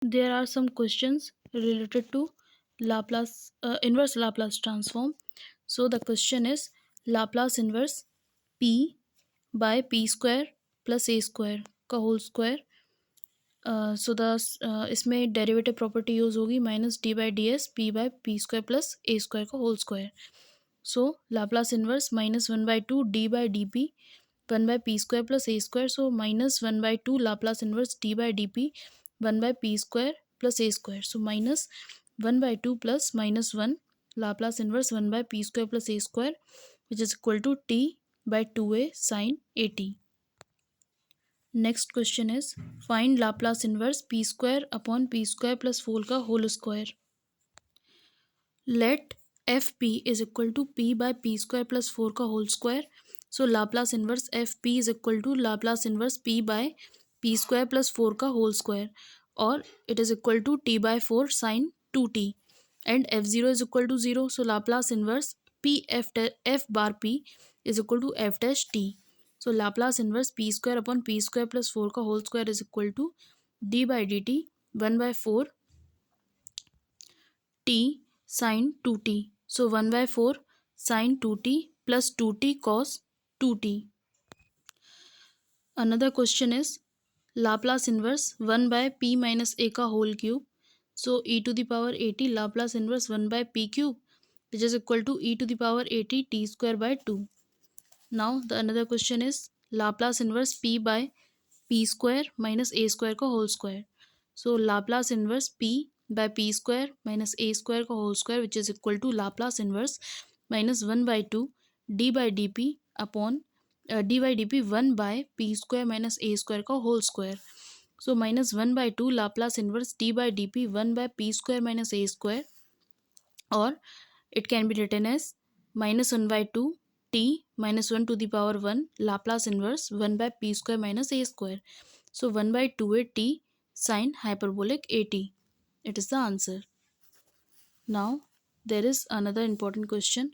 There are some questions related to Laplace inverse Laplace transform. So the question is Laplace inverse p by p square plus a square का whole square. So the इसमें derivative property use होगी minus d by d s p by p square plus a square का whole square. So Laplace inverse minus one by two d by d p one by p square plus a square. So minus one by two Laplace inverse d by d p one by p square plus a square. So minus one by two plus minus one Laplace inverse one by p square plus a square which is equal to t by two a sine a t. Next question is find Laplace inverse p square upon p square plus four का whole square. Let f p is equal to p by p square plus four का whole square. So Laplace inverse f p is equal to Laplace inverse p by p square plus four का whole square और it is equal to t by four sine two t and f zero is equal to zero. So Laplace inverse p f bar p is equal to f dash t. So Laplace inverse p square upon p square plus 4 का whole square is equal to d by dt 1 by 4 t sin 2t. So 1 by 4 sin 2t plus 2t cos 2t. Another question is Laplace inverse 1 by p minus a का whole cube. So e to the power 80 Laplace inverse 1 by p cube which is equal to e to the power 80 t square by 2. Now the another question is Laplace inverse p by p square minus a square का whole square. So Laplace inverse p by p square minus a square का whole square which is equal to Laplace inverse minus 1 by 2 d by dp upon d by dp 1 by p square minus a square का whole square. So minus 1 by 2 Laplace inverse d by dp 1 by p square minus a square or it can be written as minus 1 by 2 t minus 1 to the power 1 Laplace inverse 1 by p square minus a square. So 1 by 2a t sin hyperbolic at. It is the answer. Now there is another important question.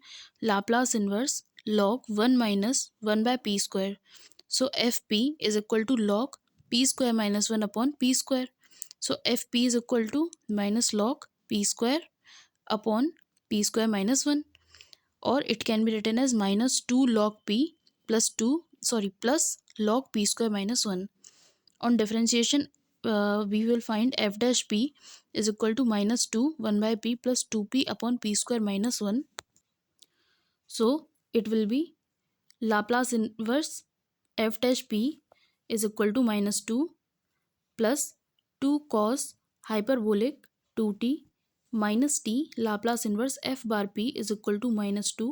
Laplace inverse log 1 minus 1 by p square. So fp is equal to log p square minus 1 upon p square. So fp is equal to minus log p square upon p square minus 1 or it can be written as minus 2 log p plus plus log p square minus 1. On differentiation we will find f dash p is equal to minus 2 1 by p plus 2p upon p square minus 1. So it will be Laplace inverse f dash p is equal to minus 2 plus 2 cos hyperbolic 2t minus t Laplace inverse f bar p is equal to minus 2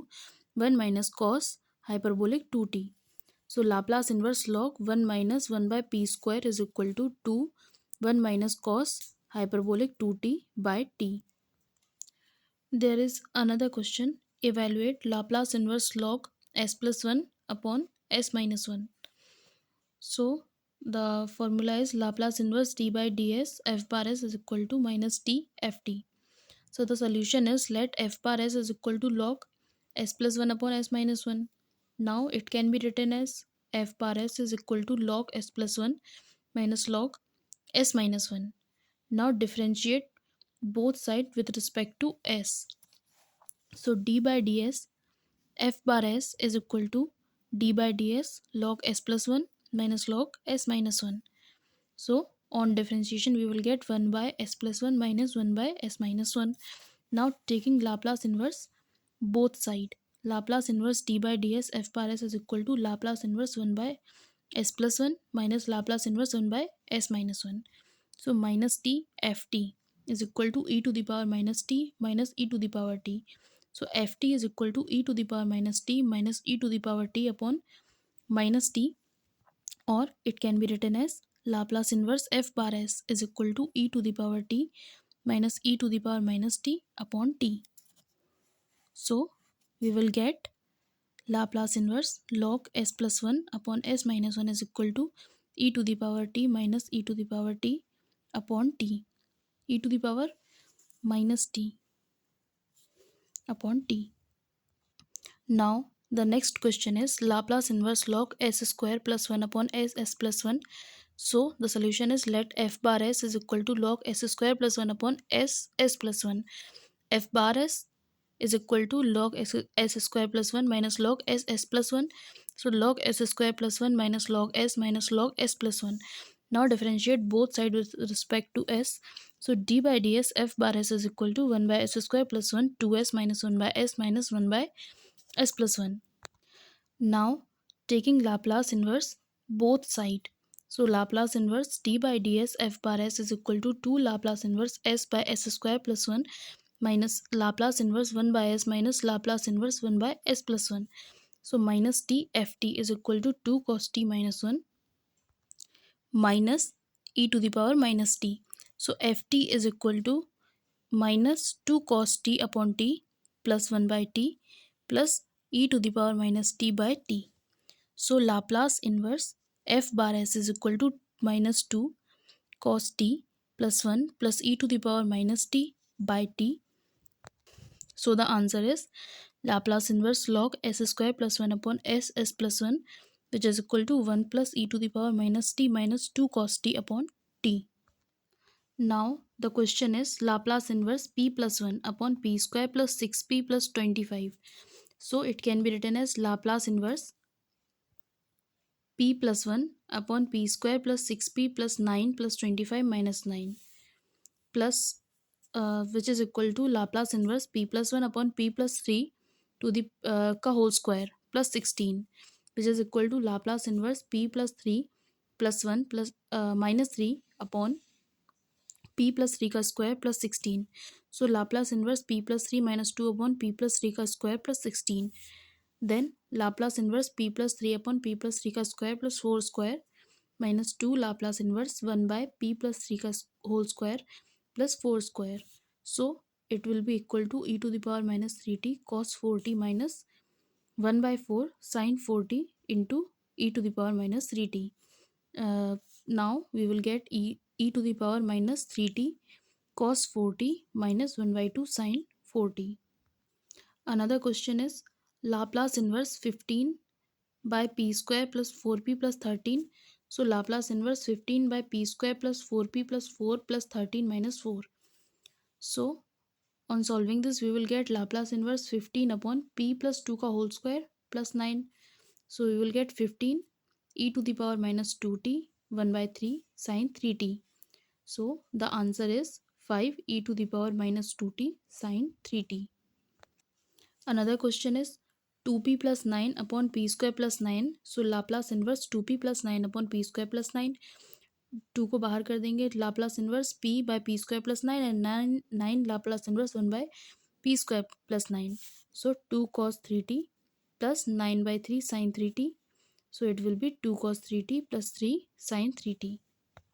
1 minus cos hyperbolic 2t. So Laplace inverse log 1 minus 1 by p square is equal to 2 1 minus cos hyperbolic 2t by t. There is another question. Evaluate Laplace inverse log s plus 1 upon s minus 1. So the formula is Laplace inverse d by ds f bar s is equal to minus t ft. So the solution is let f bar s is equal to log s plus 1 upon s minus 1. Now it can be written as f bar s is equal to log s plus 1 minus log s minus 1. Now differentiate both sides with respect to s. So d by ds f bar s is equal to d by ds log s plus 1 minus log s minus 1. So on differentiation we will get 1 by s plus 1 minus 1 by s minus 1. Now taking Laplace inverse both side. Laplace inverse d by ds f bar s is equal to Laplace inverse 1 by s plus 1 minus Laplace inverse 1 by s minus 1. So minus t ft is equal to e to the power minus t minus e to the power t. So ft is equal to e to the power minus t minus e to the power t upon minus t or it can be written as Laplace inverse f bar s is equal to e to the power t minus e to the power minus t upon t. So we will get Laplace inverse log s plus 1 upon s minus 1 is equal to e to the power t minus e to the power t upon t, e to the power minus t upon t. Now the next question is Laplace inverse log s square plus 1 upon s plus 1 So the solution is, let f bar s is equal to log s square plus 1 upon s plus 1. F bar s is equal to log s square plus 1 minus log s plus 1. So log s square plus 1 minus log s plus 1. Now differentiate both sides with respect to s. So d by ds f bar s is equal to 1 by s square plus 1 2s minus 1 by s minus 1 by s plus 1. Now taking Laplace inverse both side. So Laplace inverse d by ds f bar s is equal to 2 Laplace inverse s by s square plus 1 minus Laplace inverse 1 by s minus Laplace inverse 1 by s plus 1. So minus t ft is equal to 2 cos t minus 1 minus e to the power minus t. So ft is equal to minus 2 cos t upon t plus 1 by t plus e to the power minus t by t. So Laplace inverse f bar s is equal to minus 2 cos t plus 1 plus e to the power minus t by t. So the answer is Laplace inverse log s square plus 1 upon s plus 1, which is equal to 1 plus e to the power minus t minus 2 cos t upon t. Now the question is Laplace inverse p plus 1 upon p square plus 6p plus 25. So it can be written as Laplace inverse p plus 1 upon p square plus 6p plus 9 plus 25 minus 9 plus which is equal to Laplace inverse p plus 1 upon p plus 3 to the का whole square plus 16, which is equal to Laplace inverse p plus 3 plus 1 plus minus 3 upon p plus 3 का square plus 16. So Laplace inverse p plus 3 minus 2 upon p plus 3 का square plus 16. Then Laplace inverse p plus 3 upon p plus 3 का square plus 4 square minus 2 Laplace inverse 1 by p plus 3 का whole square plus 4 square. So it will be equal to e to the power minus 3t cos 4t minus 1 by 4 sin 4t into e to the power minus 3t. Now we will get e to the power minus 3t cos 4t minus 1 by 2 sin 4t. Another question is Laplace inverse 15 by p square plus 4p plus 13. So Laplace inverse 15 by p square plus 4p plus 4 plus 13 minus 4. So on solving this we will get Laplace inverse 15 upon p plus 2 का whole square plus 9. So we will get 15 e to the power minus 2t 1 by 3 sin 3t. So the answer is 5 e to the power minus 2t sin 3t. Another question is 2p plus 9 upon p square plus 9. So Laplace inverse 2p plus 9 upon p square plus 9. 2 को बाहर कर देंगे, Laplace inverse p by p square plus 9 and 9 Laplace inverse 1 by p square plus 9. So 2 cos 3t plus 9 by 3 sin 3t. So it will be 2 cos 3t plus 3 sin 3t.